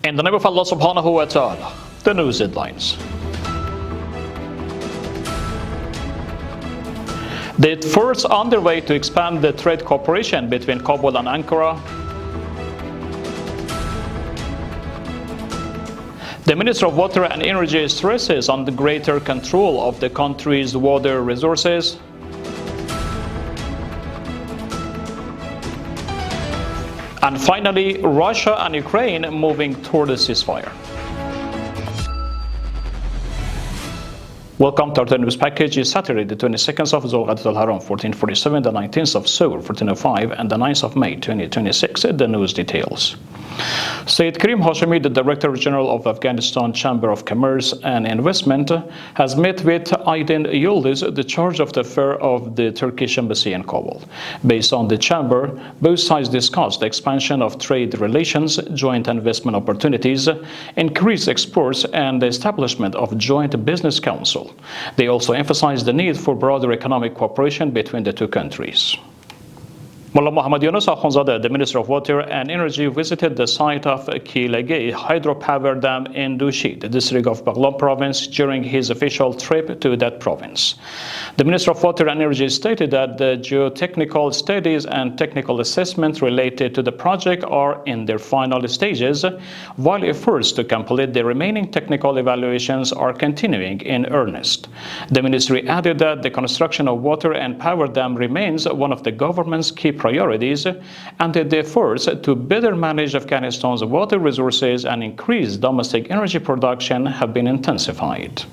In the name of Allah subhanahu wa ta'ala, the news headlines. The efforts underway to expand the trade cooperation between Kabul and Ankara. The Minister of Water and Energy stresses on the greater control of the country's water resources. And finally, Russia and Ukraine moving toward a ceasefire. Welcome to our news package. It's Saturday, the 22nd of Zulqa'dat al-Haram, 1447, the 19th of Sawr, 1405, and the 9th of May, 2026. The news details. Sayyid Karim Hashemi, the Director General of Afghanistan Chamber of Commerce and Investment, has met with Aydin Yildiz, the charge of the affair of the Turkish embassy in Kabul. Based on the chamber, both sides discussed the expansion of trade relations, joint investment opportunities, increased exports, and the establishment of joint business council. They also emphasized the need for broader economic cooperation between the two countries. Mullah Muhammad Yunus Akhundzadeh, the Minister of Water and Energy, visited the site of Kilege hydropower dam in Dushi, the district of Baghlan province, during his official trip to that province. The Minister of Water and Energy stated that the geotechnical studies and technical assessments related to the project are in their final stages, while efforts to complete the remaining technical evaluations are continuing in earnest. The ministry added that the construction of water and power dam remains one of the government's key priorities, and that the efforts to better manage Afghanistan's water resources and increase domestic energy production have been intensified.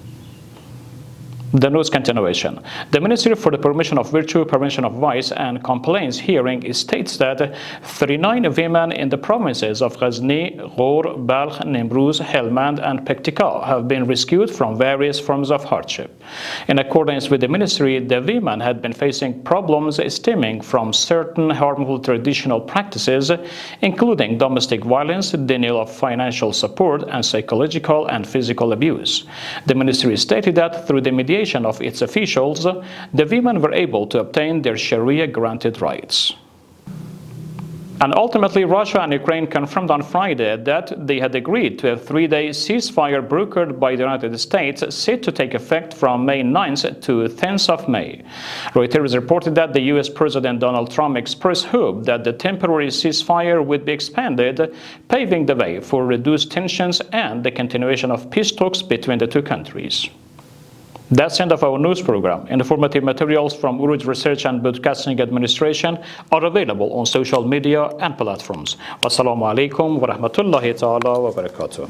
The news continuation. The Ministry for the Promotion of Virtue, Prevention of Vice and Complaints hearing states that 39 women in the provinces of Ghazni, Ghor, Balkh, Nimruz, Helmand and Pektika have been rescued from various forms of hardship. In accordance with the ministry, the women had been facing problems stemming from certain harmful traditional practices, including domestic violence, denial of financial support, and psychological and physical abuse. The ministry stated that through the mediation of its officials, the women were able to obtain their Sharia-granted rights. And ultimately, Russia and Ukraine confirmed on Friday that they had agreed to a 3-day ceasefire brokered by the United States, set to take effect from May 9th to 10th of May. Reuters reported that the U.S. President Donald Trump expressed hope that the temporary ceasefire would be expanded, paving the way for reduced tensions and the continuation of peace talks between the two countries. That's the end of our news program. Informative materials from Urooj Research and Broadcasting Administration are available on social media and platforms. Wassalamu alaikum wa rahmatullahi ta'ala wa barakatuh.